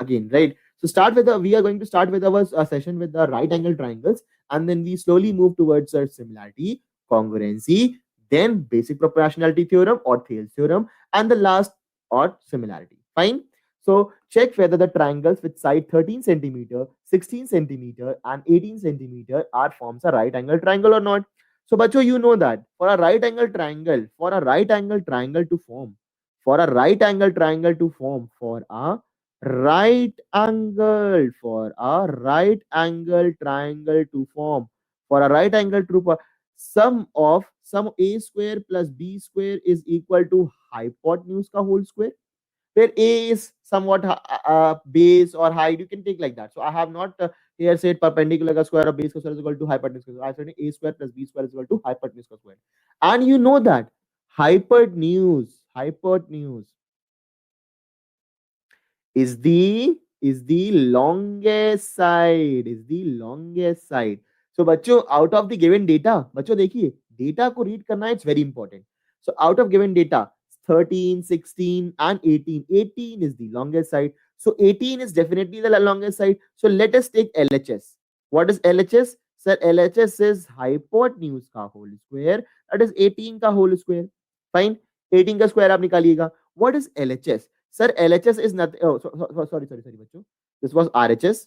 again, right? So we are going to start with our session with the right angle triangles, and then we slowly move towards similarity, congruency, then basic proportionality theorem or Thales theorem, and the last or similarity. Fine. So check whether the triangles with side 13 centimeter, 16 centimeter, and 18 centimeter are forms a right angle triangle or not. So, bacho, you know that for a right angle triangle, for a right angle triangle to form, for a right angle triangle to form, for a right angle to sum a square plus b square is equal to hypotenuse ka whole square, where a is somewhat base or height. You can take like that. So I have not here said perpendicular ka square of base ka square is equal to hypotenuse ka square. I said a square plus b square is equal to hypotenuse ka square. And you know that hypotenuse is the longest side. So बच्चों, out of the given data, बच्चों देखिए data को read करना, it's very important. So out of given data 13, 16 and 18, 18 is the longest side. So 18 is definitely the longest side. So let us take LHS. What is LHS? Sir, LHS is hypotenuse का whole square, that is 18 का whole square. Fine. 18 का square आप निकालिएगा. What is LHS? Sir, LHS is nothing. Oh, sorry, bachcho. This was RHS.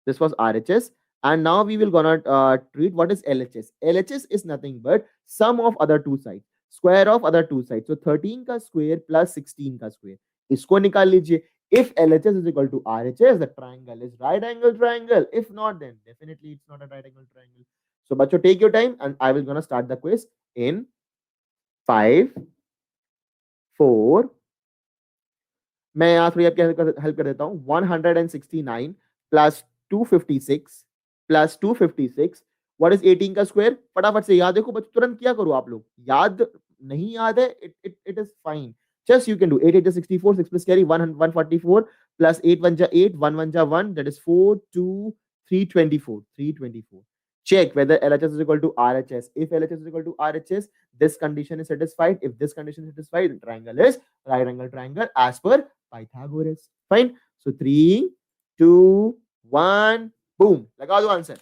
This was RHS. And now we will gonna treat what is LHS. LHS is nothing but sum of other two sides, square of other two sides. So 13 का square plus 16 का square. इसको निकाल लीजिए. If LHS is equal to RHS, the triangle is right angle triangle. If not, then definitely it's not a right angle triangle. So, bachcho, take your time, and I will gonna start the quiz in 5, 4. मैं यहाँ थोड़ी आपकी help कर देता हूँ. 169 plus 256 plus 256. What is 18 का square? फटाफट से याद देखो बच्चों, तुरंत क्या करो आप लोग. याद नहीं याद है, it is fine. Just you can do 8 8 is 64, 6 plus carry 144 plus 8 1 ja 8, 1 1 ja 1, that is 4 2 324 324. Check whether LHS is equal to RHS. If LHS is equal to RHS, this condition is satisfied. If this condition is satisfied, the triangle is right angle triangle as per Pythagoras. Fine. So 3, 2, 1, boom. Laga do answer.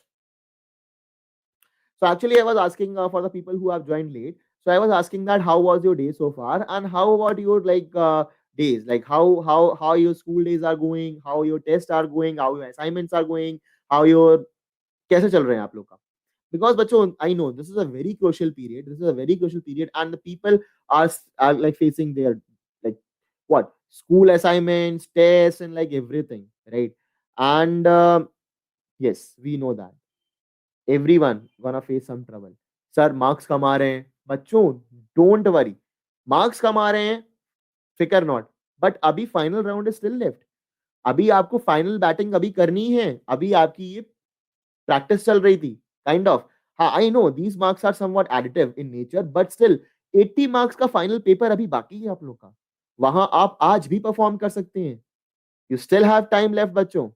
So actually, I was asking for the people who have joined late. So I was asking that how was your day so far, and how about your days, like how your school days are going, how your tests are going, how your assignments are going, how your कैसे चल रहे हैं आप लोग का. Because बच्चों, I know this is a very crucial period. This is a very crucial period, and the people are like facing their like what school assignments, tests, and like everything, right? And yes, we know that everyone gonna face some trouble. Sir, marks कम आ रहे हैं. बच्चों, don't worry. Marks कम आ रहे हैं, फिकर not. But अभी final round is still left. अभी आपको final batting अभी करनी है. अभी आपकी ये प्रैक्टिस चल रही थी, काइंड ऑफ. हाँ, I know these marks are somewhat additive in nature, but still 80 marks का फाइनल पेपर अभी बाकी है आप लोग का. वहां आप आज भी परफॉर्म कर सकते हैं. You still have time left बच्चों,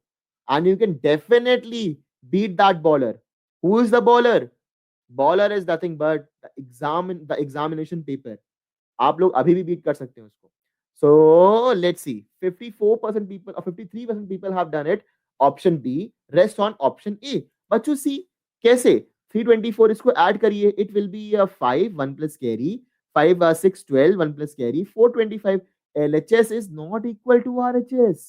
and you can definitely beat that bowler. Who is the bowler? Bowler is nothing but the examination paper. आप लोग अभी भी बीट कर सकते हैं उसको. So let's see. 54% people or 53% people have done it. Option B. Rest on option A. But you see, कैसे 324 इसको ऐड करिए. It will be 5 1 plus carry 5 6 12 1 plus carry 425. LHS is not equal to RHS.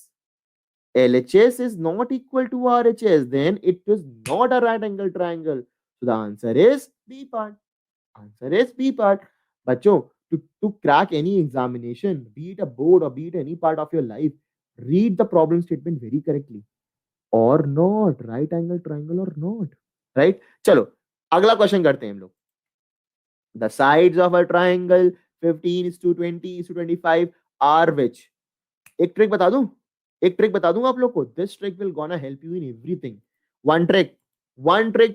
LHS is not equal to RHS. Then it is not a right angle triangle. So the answer is B part. Answer is B part. बच्चों, to crack any examination, be it a board or be it any part of your life, read the problem statement very correctly. Or not. Right angle triangle or not. Right? चलो, अगला question करते हैं हम लोग. The sides of a triangle 15 is to 20 is to 25 are which? एक trick बता दूं. एक ट्रिक बता दूं आप लोग को. This trick will gonna help you in everything. One trick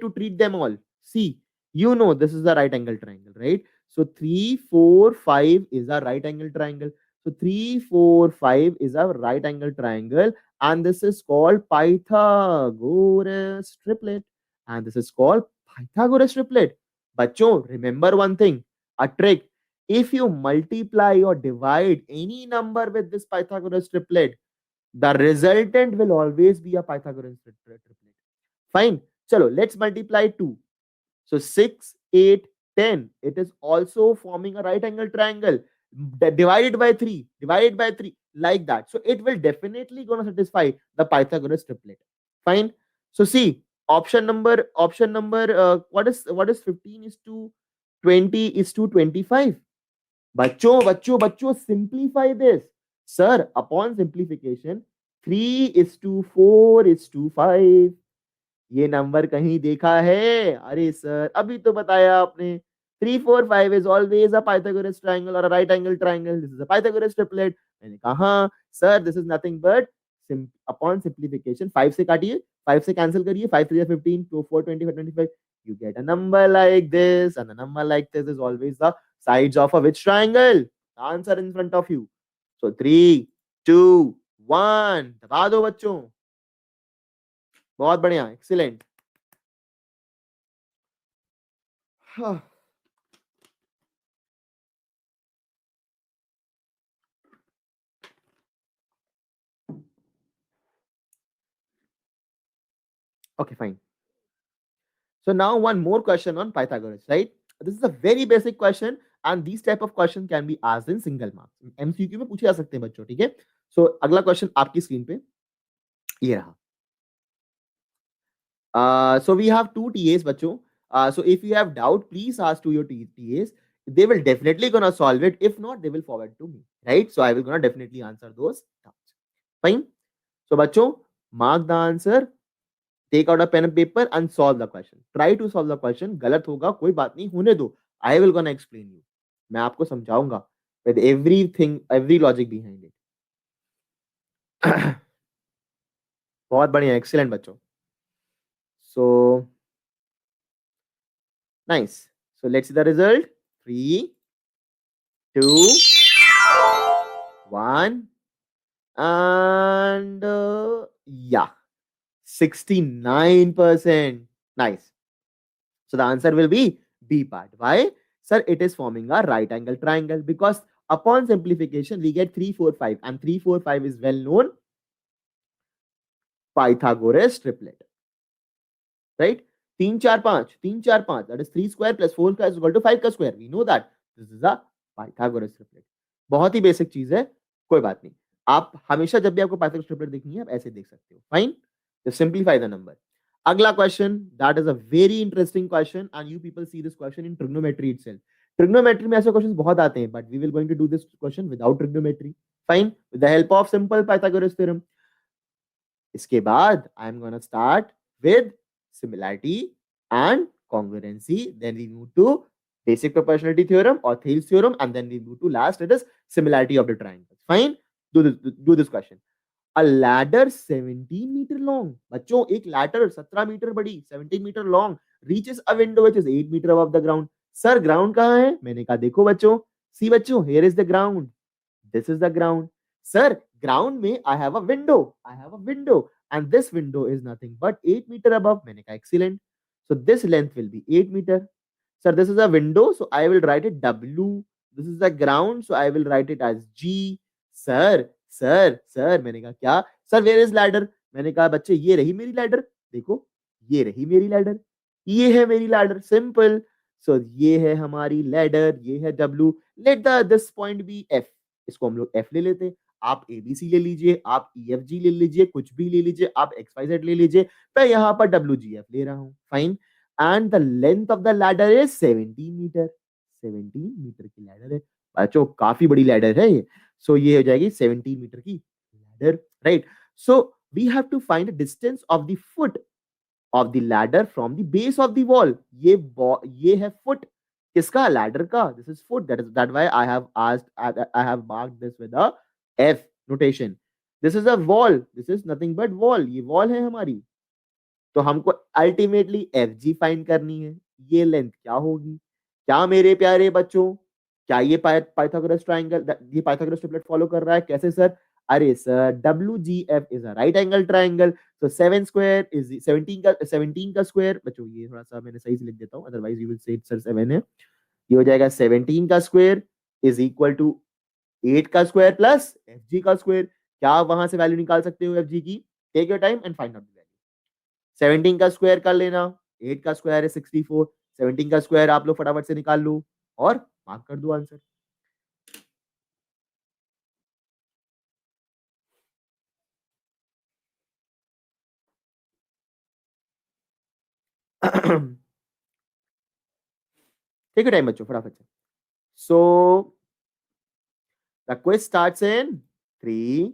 to treat them all. See, you know this is the right angle triangle, right? So 3 4 5 is a right angle triangle. So 3 4 5 is a right angle triangle, and this is called Pythagoras triplet. And this is called Pythagoras triplet. Bachcho, remember one thing, a trick. If you multiply or divide any number with this Pythagoras triplet, The resultant will always be a Pythagorean triplet. Fine. Chalo, let's multiply 2. So 6, 8, 10. It is also forming a right angle triangle. Divided by 3, divided by 3, like that. So it will definitely gonna satisfy the Pythagoras triplet. Fine. So see, option number, what is 15 is to 20 is to 25. बच्चों simplify this. Sir, upon simplification, 3 is to 4 is to 5. ये number कहीं देखा है? अरे sir, अभी तो बताया आपने. 3, 4, 5 is always a Pythagoras triangle or a right angle triangle. This is a Pythagoras triplet. मैंने कहा हाँ sir, this is nothing but upon simplification. 5 से काटिए, 5 से कैंसिल करिए, 5 3 15, 2 4 25 25. You get a number like this, and a number like this is always the sides of a which triangle? The answer in front of you. So 3, 2, 1. दबा दो बच्चों. बहुत बढ़िया, excellent. Okay, fine. So now one more question on Pythagoras, right? This is a very basic question, and these type of question can be asked in single marks. MCQ में पूछे जा सकते हैं बच्चों, ठीक है? So अगला क्वेश्चन आपकी स्क्रीन पे ये रहा. So we have two TAs, बच्चों. So if you have doubt, please ask to your TAs. They will definitely gonna solve it. If not, they will forward to me, right? So I will gonna definitely answer those doubts. Fine. So बच्चों, mark the answer. Take out a pen and paper and solve the question. Try to solve the question. गलत होगा कोई बात नहीं, होने दो. I will gonna explain you. मैं आपको समझाऊंगा with everything, every logic behind it. बहुत बढ़िया, excellent बच्चों. So nice. So let's see the result. 3, 2, 1, and yeah, 69%. Nice. So the answer will be B part. Why? Sir, it is forming a right angle triangle because upon simplification, we get 3, 4, 5, and 3, 4, 5 is well known Pythagoras triplet. Right? 3, 4, 5, 3, 4, 5. That is 3 square plus 4 square is equal to 5 का square. We know that. This is a Pythagoras triplet. बहुत ही basic चीज है, कोई बात नहीं. आप हमेशा जब भी आपको Pythagoras triplet देखनी है, आप ऐसे देख सकते हो. Fine? Just simplify the number. अगला question, that is a very interesting question, and you people see this question in trigonometry itself. Trigonometry में ऐसे क्वेश्चंस बहुत आते हैं, but we will going to do this question without trigonometry. Fine? With the help of simple Pythagoras theorem. इसके बाद I am gonna start with similarity and congruency. Then we move to basic proportionality theorem or Thales theorem, and then we move to last, it is similarity of the triangles. Fine? Do this question. A ladder 17 meter long. बच्चों, एक ladder 17 metre बड़ी, 17 meter long, reaches a window which is 8 meter above the ground. Sir, ground कहाँ है? मैंने कहा देखो बच्चों, see बच्चों, here is the ground. This is the ground. Sir, ground में I have a window. I have a window, and this window is nothing but 8 meter above. मैंने कहा excellent. So this length will be 8 meter. Sir, this is a window, so I will write it W. This is the ground, so I will write it as G. Sir मैंने कहा क्या? Sir where is ladder? मैंने कहा बच्चे ये रही मेरी ladder, देखो ये रही मेरी लैडर, ये है मेरी लैडर. सिंपल. सो ये है हमारी लैडर, ये है W. Let the this point be F. इसको हम लोग F ले लेते हैं. आप ABC ले लीजिए, आप EFG ले लीजिए, कुछ भी ले लीजिए, आप XYZ ले लीजिए. मैं यहाँ पर WGF ले रहा हूँ. Fine. And the length of the ladder is 17 metre. 17 metre की लैडर है बच्चों, काफी बड़ी लैडर है ये. सो ये हो जाएगी 17 मीटर की ladder, right? So we have to find distance of the foot of the ladder from the base of the wall. ये है फुट किसका? लैडर का. This is foot. That why I have asked, I have marked this with a F notation. This is a wall, this is nothing but wall. ये wall है हमारी. तो हमको ultimately FG find करनी है. ये लेंथ क्या होगी? क्या मेरे प्यारे बच्चों, क्या ये पाइथागोरस ट्रायंगल, ये पाइथागोरस ट्रिपलेट फॉलो कर रहा है? कैसे सर? अरे sir, WGF is a right angle triangle. तो 7 स्क्वायर इज 17 का स्क्वायर. बच्चों ये थोड़ा सा मैंने सही से लिख देता हूं, otherwise you will say sir 7 है. ये हो जाएगा 17 का स्क्वायर इज इक्वल टू 8 का स्क्वायर प्लस FG का स्क्वायर. क्या आप वहां से वैल्यू निकाल सकते हो एफ जी की? Take your time and find out the value. 17 का स्क्वायर कर लेना, 8 का स्क्वायर है 64, 17 का स्क्वायर आप लोग फटाफट से निकाल लो और मार्क कर दो आंसर। टेक योर टाइम बच्चों, फटाफट से। So the quiz starts in 3,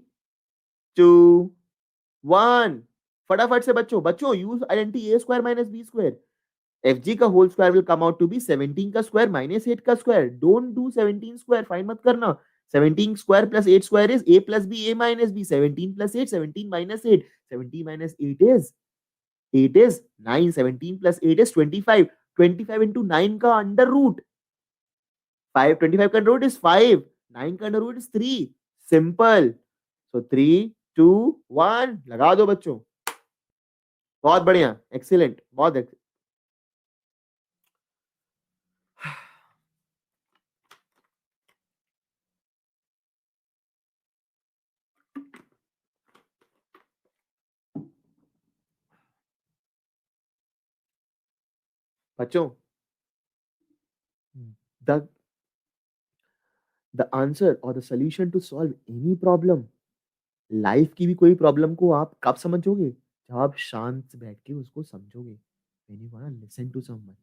2, 1। फटाफट से बच्चों, बच्चों use identity A square minus B square. F G का whole square will come out to be 17 का स्क्वायर माइनस 8 का square. Don't do 17 square, fine मत करना। 17 square plus 8 square is a plus b, a minus b। 17 plus 8, 17 minus 8, 17 minus 8 is 9। 17 plus 8 is 25। 25 into 9 का under root 5। 25 का under root is 5। 9 का under root is 3। Simple. So 3, 2, 1 लगा दो बच्चों। बहुत बढ़िया, एक्सीलेंट, बहुत excellent। बच्चों, द द आंसर और the solution to solve any problem, life की भी कोई प्रॉब्लम को आप कब समझोगे? जब आप शांत से बैठ के उसको समझोगे। When you want to listen to someone.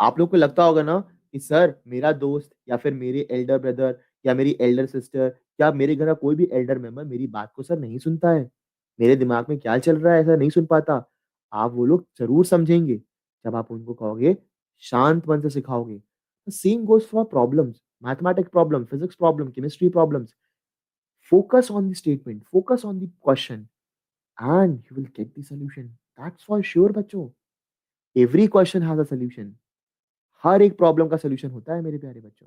आप लोग को लगता होगा ना कि सर मेरा दोस्त या फिर मेरे एल्डर ब्रदर या मेरी एल्डर सिस्टर या मेरे घर का कोई भी एल्डर मेंबर मेरी बात को सर नहीं सुनता है, मेरे दिमाग में क्या चल रहा है ऐसा नहीं सुन पाता। आप वो लोग जरूर समझेंगे जब आप उनको कहोगे, शांत मन से सिखाओगे। Same goes for problems, mathematics problem, physics problem, chemistry problems. Focus on the statement, focus on the question, and you will get the solution. That's for sure, बच्चों। Every question has a solution. हर एक problem का solution होता है मेरे प्यारे बच्चों।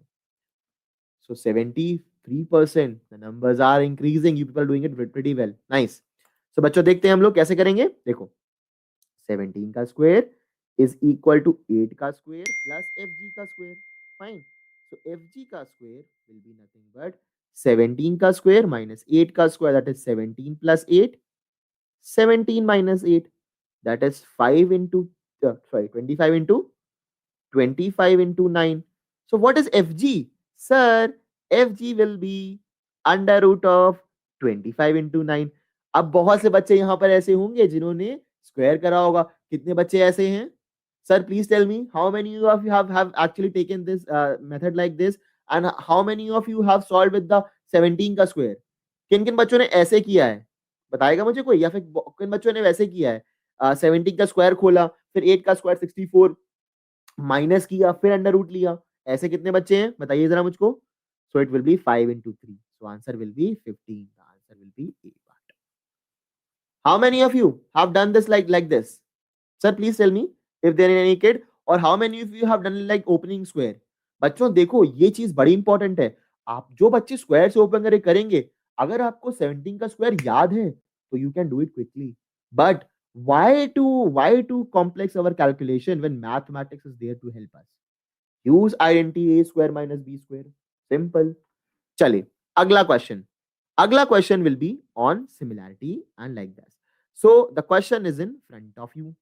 So 73%, the numbers are increasing. You people are doing it pretty well. Nice. So बच्चों देखते हैं हम लोग कैसे करेंगे। देखो 17 का स्क्वायर इज इक्वल टू 8 का स्क्वायर प्लस एफ जी का स्क्वायर। फाइन। सो एफ जी का square will be nothing but 17 का स्क्वायर माइनस 8 का square, that is 17 plus 8। 17 minus 8, that is 5 into, sorry, 25 into 25 into 9. So what is FG? Sir, FG will be under root of 25 into 9. अब बहुत से बच्चे यहाँ पर ऐसे होंगे जिन्होंने स्क्वायर करा होगा। कितने बच्चे ऐसे हैं? Sir, please tell me how many of you have actually taken this method like this, and how many of you have solved with the 17 का स्क्वायर? किन किन बच्चों ने ऐसे किया है? बताएगा मुझे कोई? या फिर किन बच्चों ने वैसे किया है? 17 का स्क्वायर खोला, फिर 8 का स्क्वायर 64 माइनस किया, फिर अंडर रूट लिया। ऐसे कितने बच्चे हैं बताइए जरा मुझको। So it will be 5 into 3, so answer will B 15। The answer will B A part. How many of you have done this like this? Sir, please tell me if there is any kid, or how many of you have done like opening square? बच्चों देखो ये चीज बड़ी important है। आप जो बच्चे square से ओपन करेंगे, अगर आपको 17 का स्क्वायर याद है तो you can do it quickly. But why to complex our calculation when mathematics is there to help us? Use identity a square minus b square, simple। चलिए अगला क्वेश्चन। अगला question will be on similarity and like that। So the question is in front of you।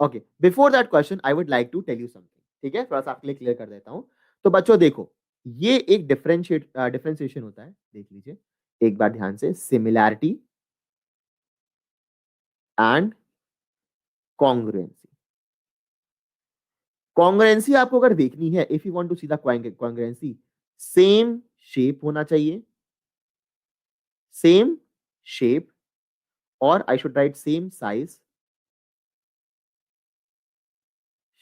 Okay, before that question I would like to tell you something. ठीक है, थोड़ा सा आपके लिए clear कर देता हूं। तो बच्चों देखो, ये एक डिफरेंशिएशन होता है। देख लीजिए एक बार ध्यान से, सिमिलैरिटी एंड कॉन्ग्रुएंसी। कॉन्ग्रुएंसी आपको अगर देखनी है, if you want to see the congruency, same shape होना चाहिए, सेम शेप, और I should write same size,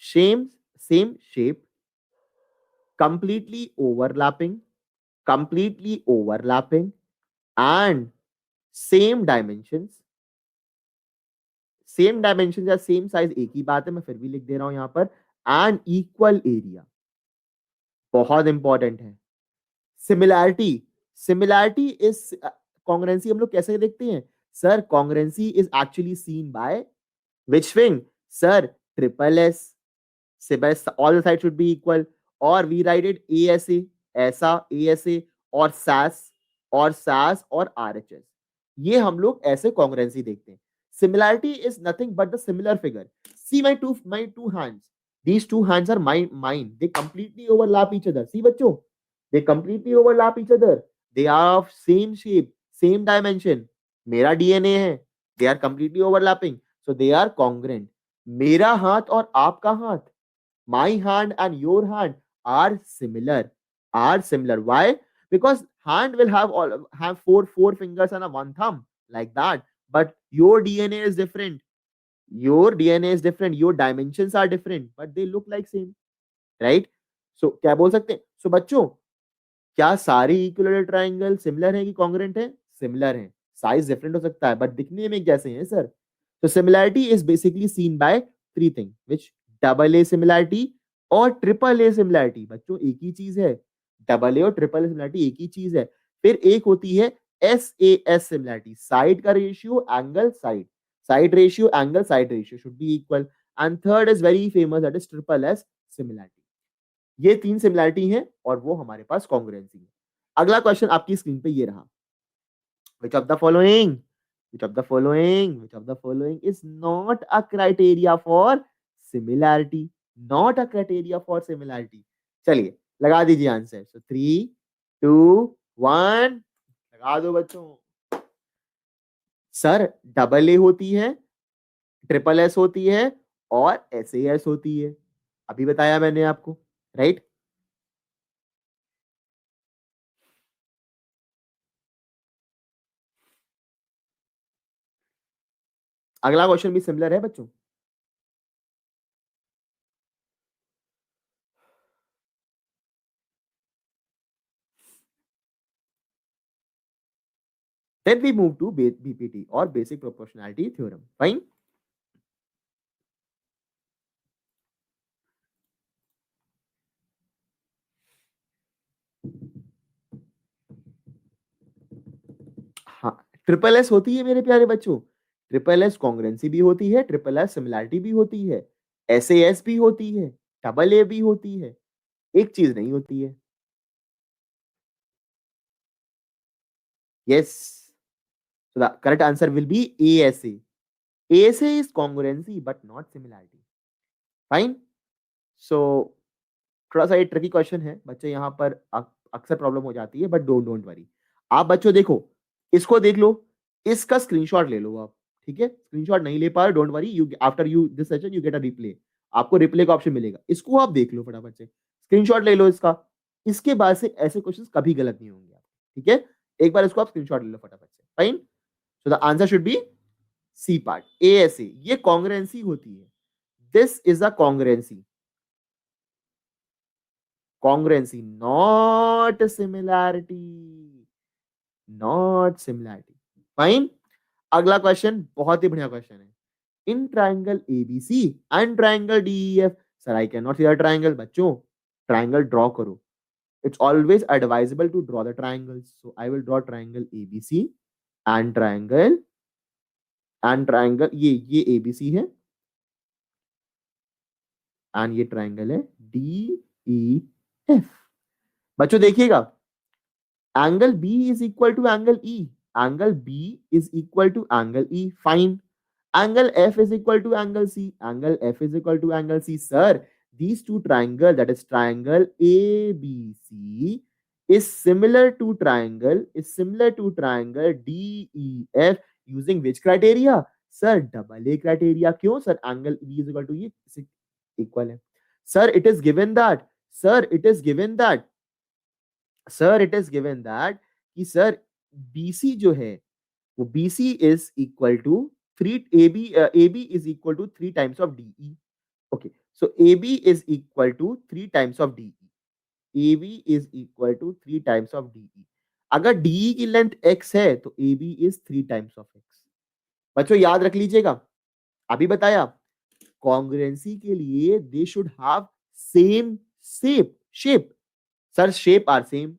same same shape, completely overlapping and same dimensions. Same dimension या सेम साइज एक ही बात है, मैं फिर भी लिख दे रहा हूं यहां पर। एंड इक्वल एरिया, बहुत इंपॉर्टेंट है। सिमिलैरिटी, सिमिलैरिटी इज कॉन्ग्रुएंसी हम लोग कैसे देखते हैं? Sir congruency is actually seen by which wing? Sir triple S, all the sides should be equal, or we write it ASA, ऐसा ASA, और SAS, और SAS और RHS, ये हम लोग ऐसे कॉन्ग्रुएंसी देखते हैं. Similarity is nothing but the similar figure. See my two hands. These two hands are mine. They completely overlap each other. See बच्चों, they completely overlap each other. They are of same shape, same dimension. मेरा DNA है. They are completely overlapping. So they are congruent. मेरा हाथ और आपका हाथ, my hand and your hand are similar. Are similar. Why? Because hand will have four fingers and a one thumb like that. But your DNA is different. Your DNA is different. Your dimensions are different, but they look like same, right? So क्या बोल सकते हैं? So बच्चों, क्या सारे equilateral triangle similar है कि congruent है? सिमिलर है. साइज डिफरेंट हो सकता है बट दिखने में जैसे हैं सर. तो similarity is basically seen by three thing, which double A similarity और ट्रिपल ए सिमिलैरिटी. बच्चों एक ही चीज है. डबल ए और ट्रिपल ए सिमिलैरिटी एक ही चीज है. फिर एक होती है SAS सिमिलैरिटी, साइड का ratio angle side, side ratio angle side ratio should be equal. And third is very famous, that is triple S similarity. ये तीन सिमिलैरिटी है और वो हमारे पास कॉन्ग्रुएंसी है. अगला क्वेश्चन आपकी स्क्रीन पे ये रहा. which of the following which of the following is not a criteria for similarity? Not a criteria for similarity. चलिए लगा दीजिए आंसर. so 3 2 1 लगा दो बच्चों. सर डबल ए होती है, ट्रिपल एस होती है और SAS होती है. अभी बताया मैंने आपको, राइट? अगला क्वेश्चन भी सिमिलर है बच्चों. Then we move to BPT or basic proportionality theorem. Fine. हाँ, ट्रिपल एस होती है मेरे प्यारे बच्चों. ट्रिपल एस कॉन्ग्रुएंसी भी होती है, ट्रिपल एस सिमिलैरिटी भी होती है, SAS भी होती है, डबल ए भी होती है. एक चीज नहीं होती है. Yes. So the correct answer will be ASA. ASA is congruency but not similarity. Fine. So थोड़ा सा ये ट्रिकी क्वेश्चन है बच्चे, यहाँ पर अक्सर प्रॉब्लम हो जाती है बट डोंट वरी. आप बच्चों देखो, इसको देख लो, इसका स्क्रीनशॉट ले लो आप. ठीक है, स्क्रीनशॉट नहीं ले पा रहे, don't worry, you after you this session you get a replay. आपको रिप्ले का ऑप्शन मिलेगा, इसको आप देख लो फटाफट से, स्क्रीनशॉट ले लो इसका. इसके बाद से ऐसे क्वेश्चंस कभी गलत नहीं होंगे. ठीक है, एक बार इसको आप स्क्रीनशॉट ले लो फटाफट से. Fine. So the answer should be C part, ASA. ये कॉन्ग्रुएंसी होती है. This is a congruency. Congruency, not similarity. Not similarity. Fine. अगला क्वेश्चन बहुत ही बढ़िया क्वेश्चन है. In triangle ABC and triangle DEF, sir I can not see the triangle. बच्चों triangle draw करो. It's always advisable to draw the triangles. So I will draw triangle ABC and triangle ये ABC है and ये triangle है DEF. बच्चों देखिएगा, angle B is equal to angle E. Angle B is equal to angle E. Fine. Angle F is equal to angle C. Angle F is equal to angle C. Sir, these two triangle, that is triangle ABC, is similar to triangle DEF using which criteria? Sir, double A criteria. क्यों sir? Angle B is equal to E equal है. Sir, it is given that. Sir, it is given that कि sir BC जो है वो BC is equal to 3 AB is equal to 3 times of DE. Okay, so AB is equal to 3 times of DE. AB is equal to 3 times of DE. अगर DE की length x है तो AB is 3 times of x. बच्चों याद रख लीजिएगा, अभी बताया कॉन्ग्रुएंसी के लिए they should have same shape. Sir shape are same,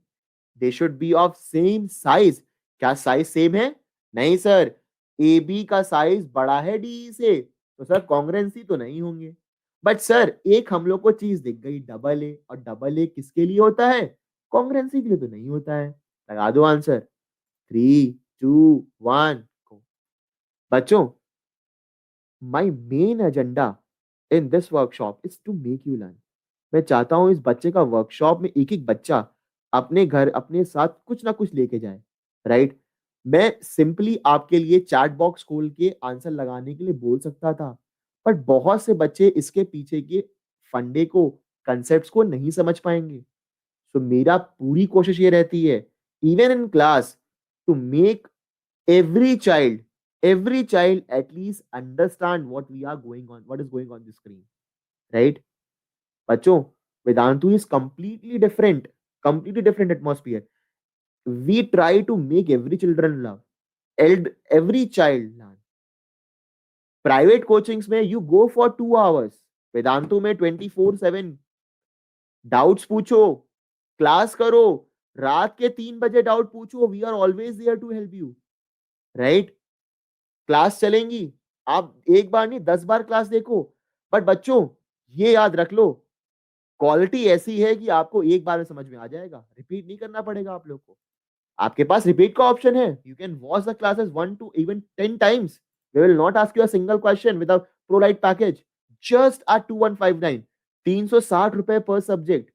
they should be of same size. क्या साइज सेम है? नहीं सर, AB का साइज बड़ा है DE से, तो सर कॉन्ग्रुएंसी तो नहीं होंगे. बट सर एक हम लोग को चीज दिख गई, डबल ए, और डबल ए किसके लिए होता है? कॉन्ग्रुएंसी के लिए तो नहीं होता है. लगा दो आंसर. 3, 2, 1, go. बच्चों, my main agenda in this workshop is to make you learn. मैं चाहता हूं इस बच्चे का वर्कशॉप में एक एक बच्चा अपने घर अपने साथ कुछ ना कुछ लेके जाए, राइट? मैं सिंपली आपके लिए चैट बॉक्स खोल के आंसर लगाने के लिए बोल सकता था, बट बहुत से बच्चे इसके पीछे के फंडे को, कंसेप्ट्स को नहीं समझ पाएंगे। सो मेरा पूरी कोशिश ये रहती है, even in class, to make every child every child at least understand what is going on the screen, right? बच्चों, Vedantu is completely different atmosphere. We try to make every children love, every child learn. Private coachings में you go for 2 hours, Vedantu में 24/7 doubts पूछो, class करो, रात के 3 बजे doubt पूछो, we are always there to help you, right? Class चलेंगी, आप एक बार नहीं 10 बार क्लास देखो, बट बच्चों ये याद रख लो, क्वालिटी ऐसी है कि आपको एक बार में समझ में आ जाएगा, रिपीट नहीं करना पड़ेगा आप लोग को। आपके पास रिपीट का ऑप्शन है, you can watch the classes 1 to even 10 times. We will not ask you a single question with a pro lite package, just at 2159, 360 रुपए पर सब्जेक्ट,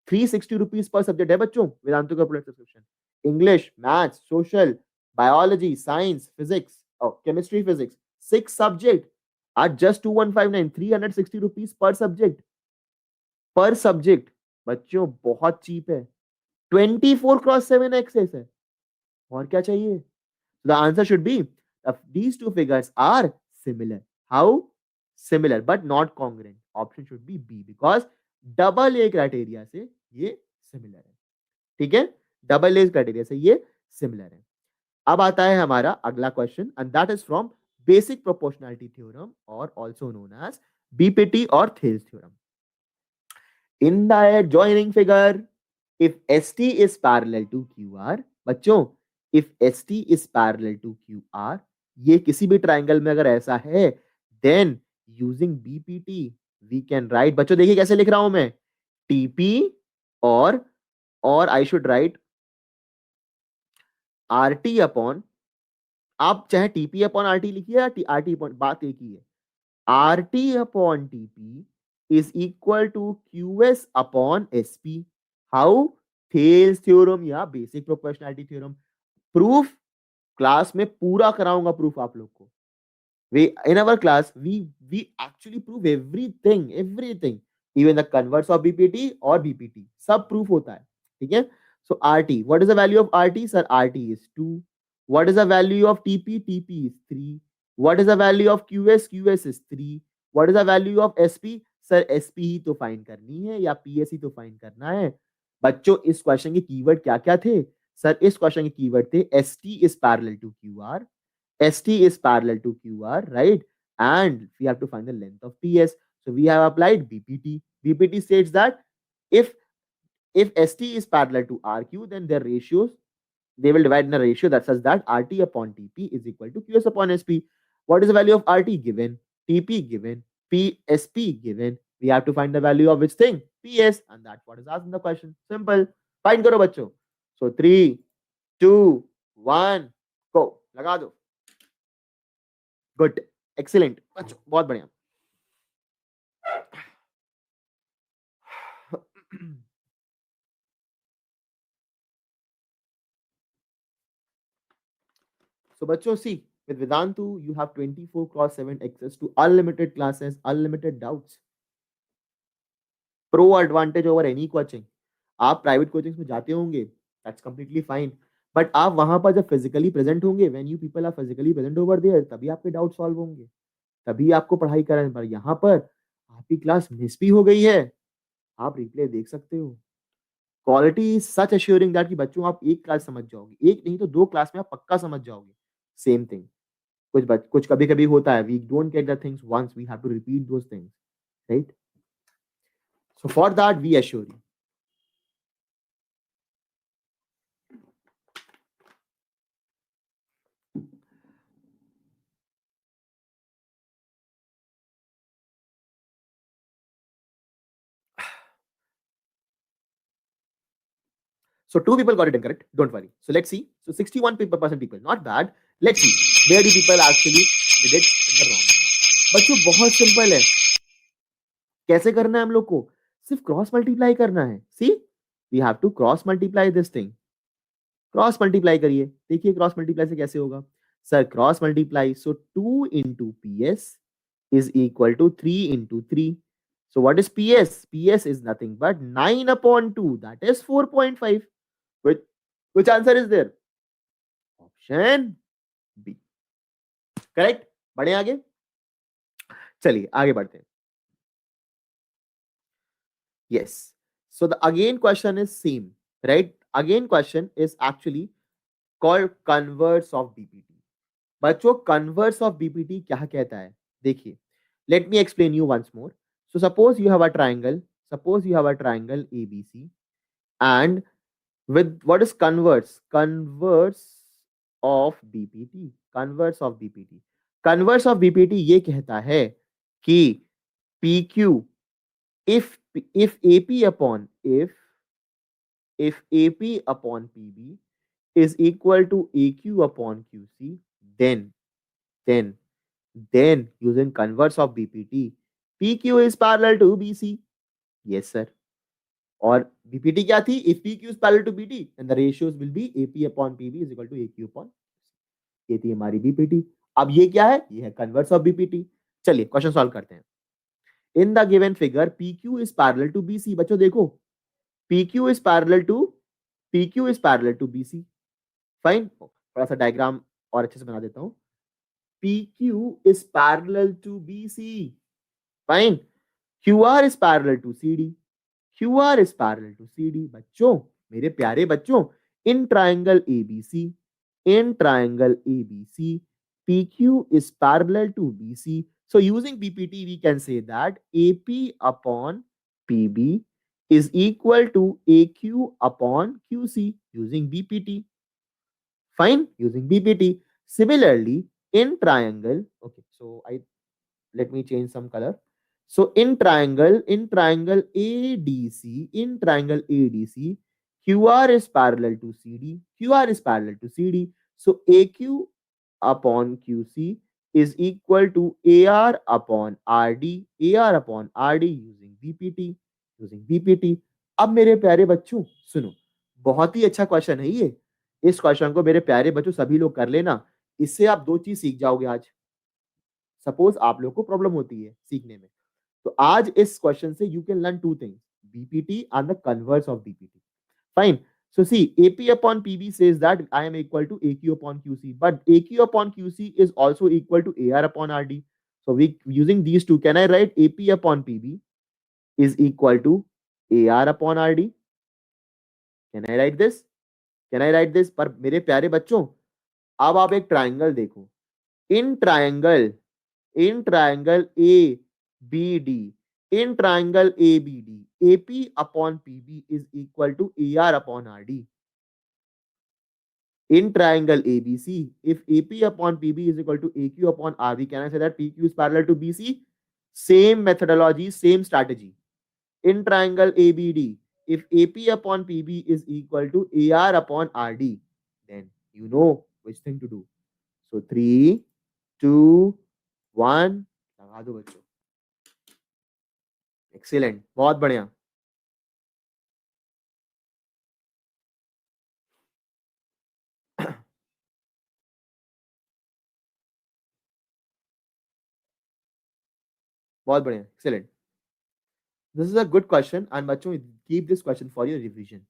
360 रुपीज पर सब्जेक्ट है बच्चों वेदांतु का product subscription. English, maths, social, biology, science, physics और chemistry, physics, 6 subject at just 2159, 360 rupees पर subject बच्चों, बहुत चीप है। 24x7 एक्सेस है, और क्या चाहिए? The answer should be these two figures are similar. How? Similar but not congruent. Option should be B because double A criteria से ये सिमिलर है, ठीक है? डबल ए क्राइटेरिया से ये सिमिलर है। अब आता है हमारा अगला question and that is from basic proportionality theorem और आल्सो नोन एज बीपीटी और Thales theorem. In the adjoining figure, if ST is parallel to QR, बच्चों, if ST is parallel to QR, ये किसी भी ट्राइंगल में अगर ऐसा है, then using BPT we can write, बच्चों देखिए कैसे लिख रहा हूं मैं, TP और I should write RT upon, आप चाहे TP अपॉन RT लिखिए या RT अपॉन, बात एक ही है, RT upon TP is equal to QS upon SP. How? Thales theorem या basic proportionality theorem. Proof class में पूरा कराऊंगा, proof आप लोग को। We in our class we actually prove everything, even the converse of BPT और BPT सब proof होता है, ठीक है? So RT, what is the value of RT? Sir, RT is 2. What is the value of TP? TP is 3. What is the value of QS? QS is 3. What is the value of SP? Sir SP ही तो find करनी है या PS ही तो find करना है। बच्चों इस question के कीवर्ड क्या क्या थे? सर इस क्वेश्चन के कीवर्ड थे ST is parallel to QR, ST is parallel to QR, right? And we have to find the length of PS. So we have applied BPT. BPT states that if if ST is parallel to RQ, then their ratios, they will divide in a ratio that says that RT upon TP is equal to QS upon SP. What is the value of RT given? TP given. PSP given. We have to find the value of which thing? PS, and that's what is asked in the question. Simple. Find करो बच्चों. So 3, 2, 1, go. लगा दो. Good, excellent बच्चों, बहुत बढ़िया। So बच्चों, see, with Vedantu you have 24x7 access to unlimited classes, unlimited doubts. Pro advantage over any coaching. आप private coaching में जाते होंगे, दैट्स कंप्लीटली फाइन, बट आप वहां पर जब फिजिकली प्रेजेंट होंगे, when you people are physically present over there, तभी आपके डाउट सॉल्व होंगे, तभी आपको पढ़ाई कराने पर। यहाँ पर आपकी क्लास मिस भी हो गई है, आप रिप्ले देख सकते हो। Quality is such assuring that कि बच्चों आप एक क्लास समझ जाओगे, एक नहीं तो 2 क्लास में आप पक्का समझ जाओगे। सेम थिंग, कुछ कभी कभी होता है, we don't get the things once, we have to repeat those things, right? So for that we assure you. So 2 people got it incorrect. Don't worry. So let's see. So 61% people, not bad. Let's see where do people actually did it in the wrong manner. बच्चों बहुत simple है. कैसे करना है हम लोग को? सिर्फ क्रॉस मल्टीप्लाई करना है. See we have to cross multiply this thing. Cross multiply करिए. देखिए क्रॉस मल्टीप्लाई से कैसे होगा. Sir cross multiply, so 2 into PS is equal to 3 into 3. So what is PS? PS is nothing but 9 upon 2, that is 4.5. Which answer is there? Option B. Correct? बढ़े आगे. चलिए आगे बढ़ते हैं. Yes. So the again question is same, right? Again question is actually called converse of BPT. बच्चों converse of BPT क्या कहता है? देखिए, let me explain you once more. So suppose you have a triangle. Suppose you have a triangle ABC, and with what is converse? Converse of BPT. Converse of BPT. Converse of BPT ये कहता है कि PQ if AP upon if AP upon PB is equal to AQ upon QC, then then then using converse of BPT, PQ is parallel to BC. Yes, sir. और BPT क्या थी? If PQ is parallel to BT, then the ratios will be AP upon PB is equal to AQ upon. ये थी हमारी BPT. अब ये क्या है? ये है converse of BPT. चलिए क्वेश्चन सॉल्व करते हैं. In the given figure, PQ is parallel to BC. बच्चों देखो, PQ is parallel to BC. Fine. थोड़ा सा डायग्राम और अच्छे से बना देता हूं. PQ is parallel to BC. Fine. QR is parallel to CD. QR is parallel to CD. बच्चों, मेरे प्यारे बच्चों, in triangle ABC, PQ is parallel to BC. So using BPT, we can say that AP upon PB is equal to AQ upon QC using BPT. Fine, using BPT. Similarly, in triangle, okay, so let me change some color. So in triangle ADC, QR is parallel to CD. So AQ upon QC is equal to AR upon RD using BPT. अब मेरे प्यारे बच्चों सुनो, बहुत ही अच्छा question है ये. इस क्वेश्चन को मेरे प्यारे बच्चों सभी लोग कर लेना. इससे आप 2 चीज सीख जाओगे आज. सपोज आप लोग को प्रॉब्लम होती है सीखने में, तो आज इस क्वेश्चन से you can learn 2 things, BPT and the converse of BPT. Fine. So see, AP upon PB says that I am equal to AQ upon QC, but AQ upon QC is also equal to AR upon RD. So we using these two, can I write AP upon PB is equal to AR upon RD? Can I write this? पर मेरे प्यारे बच्चों, अब आप एक triangle देखो. In triangle ABD, in triangle ABD, AP upon PB is equal to AR upon RD. In triangle ABC, if AP upon PB is equal to AQ upon RB, can I say that PQ is parallel to BC? Same methodology, same strategy. In triangle ABD, if AP upon PB is equal to AR upon RD, then you know which thing to do. So 3, 2, 1, लगा दो बच्चों. Excellent, बहुत बढ़िया. बहुत बढ़िया, excellent. This is a good question and बच्चों keep this question for your revision.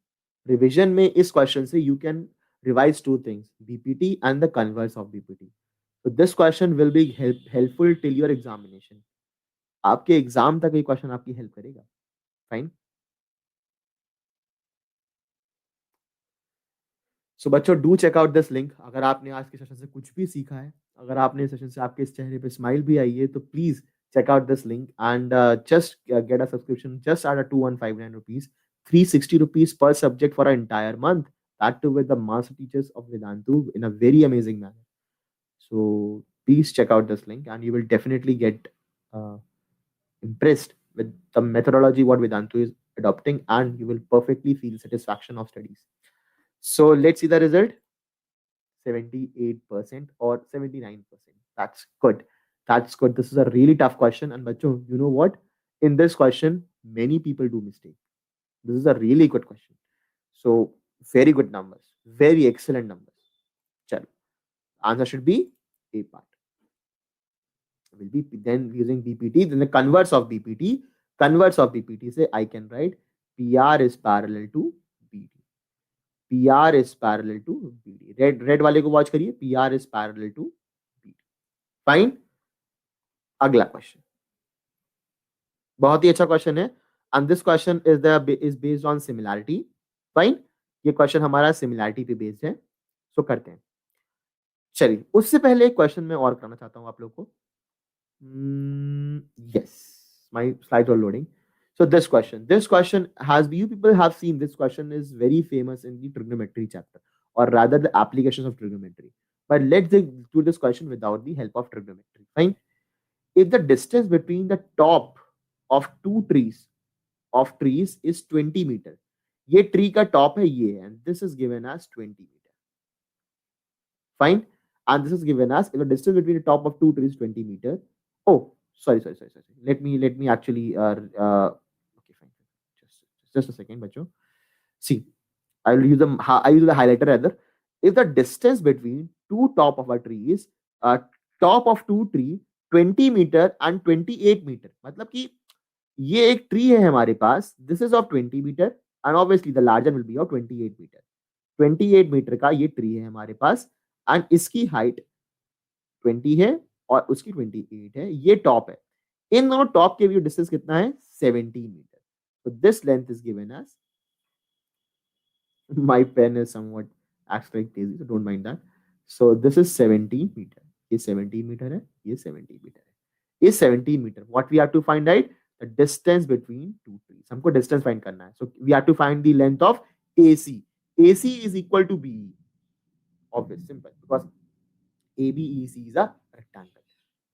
Revision में इस क्वेश्चन से you can revise 2 things, BPT and the converse of BPT. so this question will be helpful till your examination. आपके exam तक ये question आपकी help करेगा. फाइन. सो बच्चों do check out this link. अगर आपने आज के सेशन से कुछ भी सीखा है, अगर आपने इस सेशन से आपके इस चेहरे पे स्माइल भी आई है, तो please check out this link and just get a subscription just at a 2159 rupees, 360 rupees per subject for an entire month, that too with the master teachers of Vedantu in a very amazing manner. So please check out this link and you will definitely get uh, impressed with the methodology what Vedantu is adopting, and you will perfectly feel satisfaction of studies. So let's see the result. 78% or 79%. That's good. That's good. This is a really tough question. And bacho, you know what? In this question, many people do mistake. This is a really good question. So very good numbers. Very excellent numbers. Chalo. Answer should be A part. Will be then using BPT. Then the converts of BPT say I can write PR is parallel to BD. PR is parallel to BD. Red वाले को watch करिए. PR is parallel to BD. Fine. अगला question बहुत ही अच्छा question है. And this question is based on similarity. Fine. ये question हमारा similarity पे बेस्ड है. सो करते हैं. चलिए उससे पहले एक क्वेश्चन मैं और करना चाहता हूं आप लोग को. Yes, my slides are loading. So this question has you people have seen this question is very famous in the trigonometry chapter, or rather the applications of trigonometry. But let's do this question without the help of trigonometry. Fine. If the distance between the top of trees is 20 meter, ये tree का top है ये, and this is given as 20 meter. Fine. And this is given as if the distance between the top of two trees is 20 meter. Oh, sorry. Let me actually okay, fine. Just a second, bacho. See, I use the highlighter rather. If the distance between two top of a tree is top of two tree 20 meter and 28 meter, मतलब कि ये एक tree है हमारे पास. This is of 20 metre and obviously the larger will be of 28 metre. 28 metre का ये tree है हमारे पास एंड इसकी हाइट 20 है और उसकी 28 है. ये टॉप है. इन दोनों टॉप के बीच डिस्टेंस कितना है? 17 मीटर. तो this length is given as my pen is somewhat acts like crazy, so don't mind that. So this is 17 meter. ये 17 मीटर है, ये 17 मीटर है. ये 17 metre. What we have to find out the distance between two trees. हमको distance find करना है. So we have to find the length of AC. AC is equal to BE. Obvious, simple, because ABEC is a rectangle.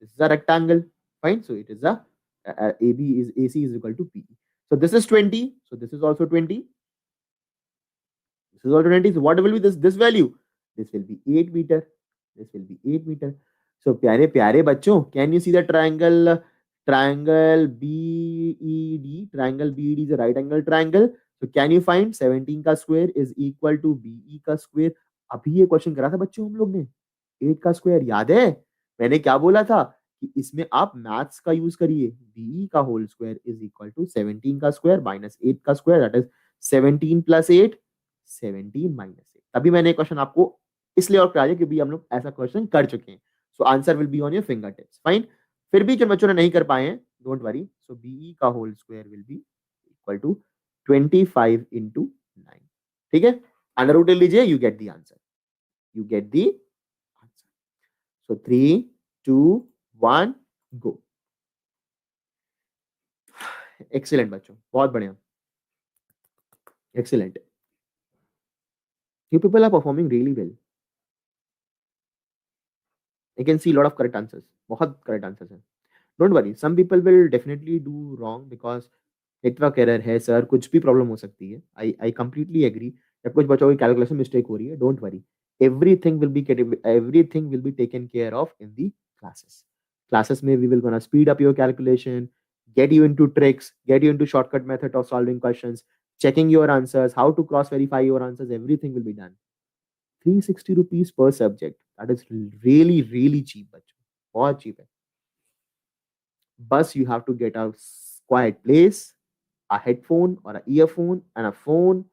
This is a rectangle. Fine. So it is a AB is AC is equal to PE. So this is 20. So this is also 20. This is also 20. So what will be this value? This will be 8 meter. This will be 8 meter. So प्यारे प्यारे बच्चों, can you see the triangle BED? Triangle BED is a right angle triangle. So can you find 17 का square is equal to BE का square? अभी ये question करा था बच्चों हम लोग ने. 8 का स्क्वायर याद है? मैंने क्या बोला था कि इसमें आप मैथ्स का यूज करिए. BE का whole square is equal to 17 का स्क्वायर माइनस 8 का square, that is 17 plus 8, 17 minus 8. तभी मैंने क्वेश्चन आपको इसलिए और कराया क्योंकि हम लोग ऐसा क्वेश्चन कर चुके हैं. So answer will be on your finger tips. Fine. फिर भी जो बच्चों ने नहीं कर पाए हैं, डोंट वरी. सो BE का whole square will be equal to 25 into 9. ठीक है. अंडर रूट ले लीजिए, you get the answer. You get the answer. So 3, 2, 1 go. Excellent बच्चों, बहुत बढ़िया. Excellent. You people are performing really well. I can see a lot of correct answers. बहुत correct answers हैं. Don't worry. Some people will definitely do wrong because network error है sir. कुछ भी problem हो सकती है. I completely agree. या कुछ बच्चों की calculation mistake हो रही है. Don't worry. Everything will be taken care of in the classes. Classes में we will gonna speed up your calculation, get you into tricks, get you into shortcut method of solving questions, checking your answers, how to cross verify your answers. Everything will be done. 360 rupees per subject. That is really, really cheap, बच्चों. बहुत cheap है. Bus, you have to get a quiet place, a headphone or an earphone and a phone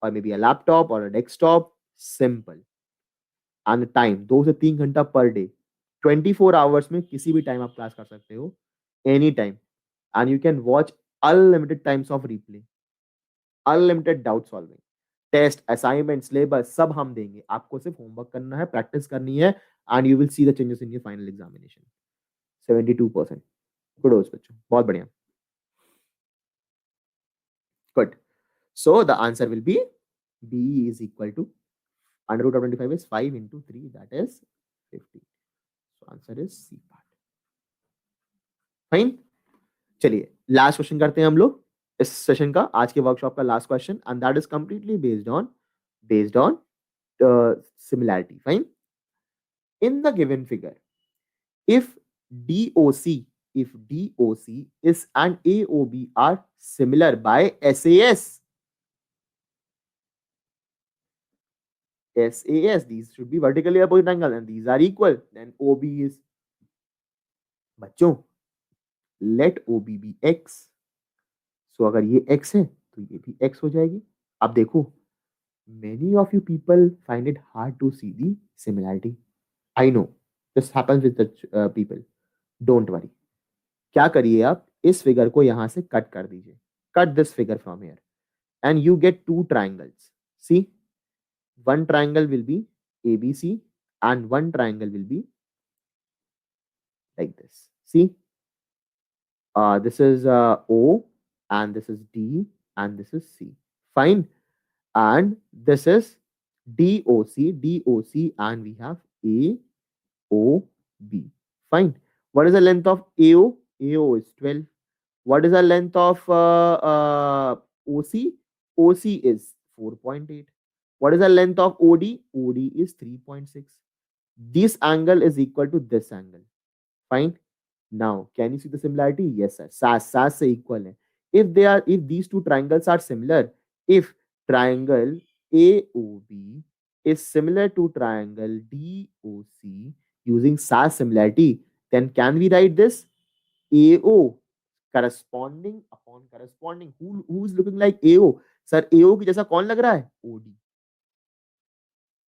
or maybe a laptop or a desktop. Simple. And the time 2 से 3 घंटा per day. 24 hours में किसी भी time आप class कर सकते हो. Any time. And you can watch unlimited times of replay. Unlimited doubt solving. Test, assignment, syllabus सब हम देंगे. आपको सिर्फ होमवर्क करना है, प्रैक्टिस करनी है and you will see the changes in your final examination. 72%. Kudos बच्चों, बहुत बढ़िया. Good. So the answer will B BE is equal to under root of 25 is 5 into 3, that is 50. So answer is C part. Fine. चलिए last question करते हैं हम लोग इस session का, आज के वर्कशॉप का last question, and that is completely based on based on similarity. Fine. In the given figure, if DOC, if DOC is and AOB are similar by SAS, SAS, these should be vertically opposite angle and these are equal, then OB is, बच्चों, let OB be X. So अगर ये X है तो ये भी X हो जाएगी. अब देखो, many of you people find it hard to see the similarity. I know this happens with the people. Don't worry. क्या करिए आप, इस फिगर को यहां से कट कर दीजिए. Cut this figure from here and you get two triangles. See, one triangle will be ABC and one triangle will be like this. See, this is O and this is D and this is C. Fine. And this is DOC, and we have AOB. Fine. What is the length of AO? AO is 12. What is the length of OC? OC is 4.8. What is the length of OD? OD is 3.6. This angle is equal to this angle. Fine. Now, can you see the similarity? Yes, sir. SAS से equal है. If these two triangles are similar, if triangle AOB is similar to triangle DOC using SAS similarity, then can we write this? AO corresponding upon corresponding. Who is looking like AO? Sir, AO की जैसा कौन लग रहा है? OD.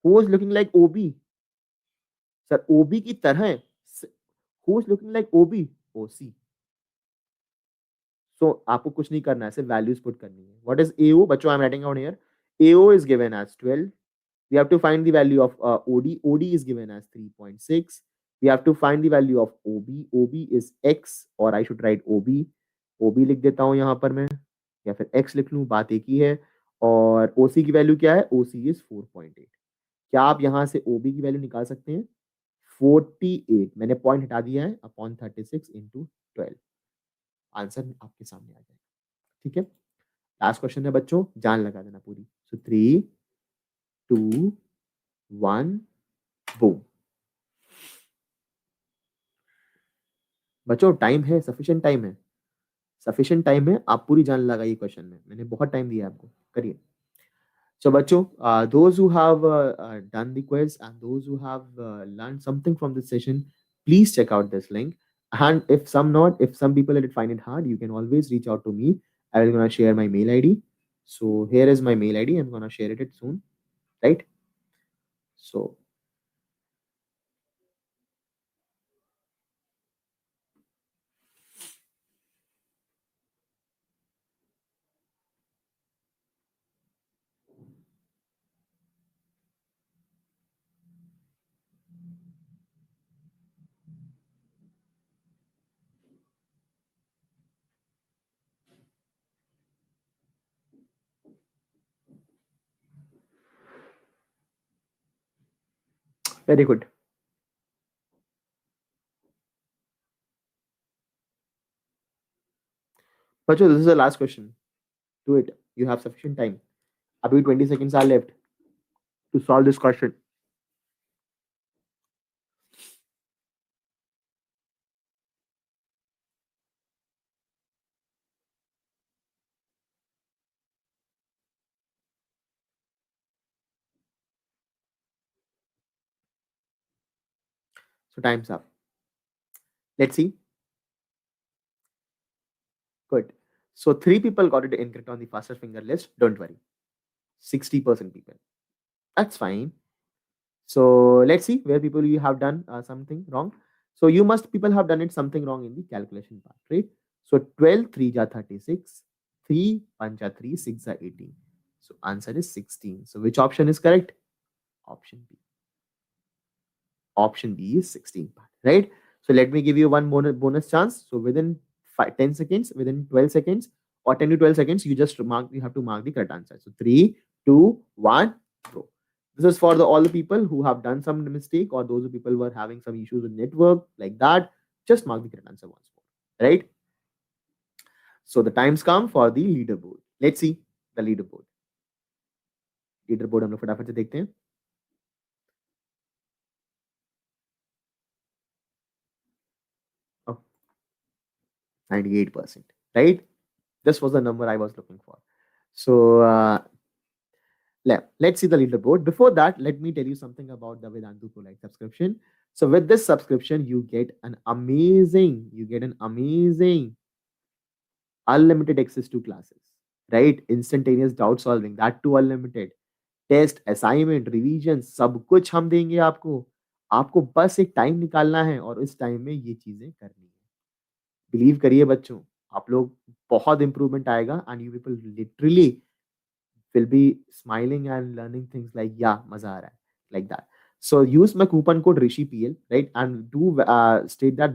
Who is looking like OB? Sir, OB की तरह. Who is looking like OB? OC. So आपको कुछ नहीं करना है, सिर्फ वैल्यूज पुट करनी है. What is AO? बच्चों, I am writing out here. AO is given as 12. We have to find the value of OD. OD is given as 3.6. We have to find the value of OB. OB is X, or I should write OB. OB लिख देता हूँ यहाँ पर मैं, या फिर X लिख लूँ, बात एक ही है. और OC की वैल्यू क्या है? OC is 4.8. क्या आप यहाँ से OB की वैल्यू निकाल सकते हैं? 48. मैंने पॉइंट हटा दिया है, अपॉन 36 इंटू 12. आंसर आपके सामने आ जाएगा. ठीक है. लास्ट क्वेश्चन है बच्चों, जान लगा देना पूरी. सो 3, 2, 1, बूम. बच्चों, टाइम है, सफिशिएंट टाइम है, सफिशिएंट टाइम है. आप पूरी जान लगाइए क्वेश्चन में, मैंने बहुत टाइम दिया आपको, करिए. So, बच्चों, those who have done the quiz and those who have learned something from this session, please check out this link. And if some not, if some people find it hard, you can always reach out to me. I will gonna share my mail ID. So here is my mail ID. I'm gonna share it soon, right? So very good. Bachcho, this is the last question. Do it. You have sufficient time. Abhi 20 seconds are left to solve this question. So time's up. Let's see. Good. So 3 people got it incorrect on the fastest finger list. Don't worry. 60% people. That's fine. So let's see where people you have done something wrong. So you must people have done it something wrong in the calculation part, right? So 12 3 ja 36, 3 1 ja 3, 6 ja 18. So answer is 16. So which option is correct? Option B. Option B is 16 part, right? So let me give you one bonus chance. So within 10 seconds, within 12 seconds, or 10 to 12 seconds, you have to mark the correct answer. So 3, 2, 1, go. This is for all the people who have done some mistake, or those people who are having some issues with network like that. Just mark the correct answer once more, right? So the times come for the leaderboard. Let's see the leaderboard. Leader board हम लोग फटाफट से देखते हैं। Oh, 98%, right? This was the number I was looking for. So let's see the leaderboard. Before that, let me tell you something about the Vedantu Pro Lite subscription. So with this subscription, you get an amazing unlimited access to classes, right? Instantaneous doubt solving, that too unlimited. Test, assignment, revision सब कुछ हम देंगे आपको। आपको बस एक time निकालना है और इस टाइम में ये चीजें करनी है। बिलीव करिए बच्चों, आप लोग बहुत इंप्रूवमेंट आएगा and you people literally will be smiling and learning things like yeah maza aa raha hai, like that. So use my coupon code RishiPL, right, and do state that this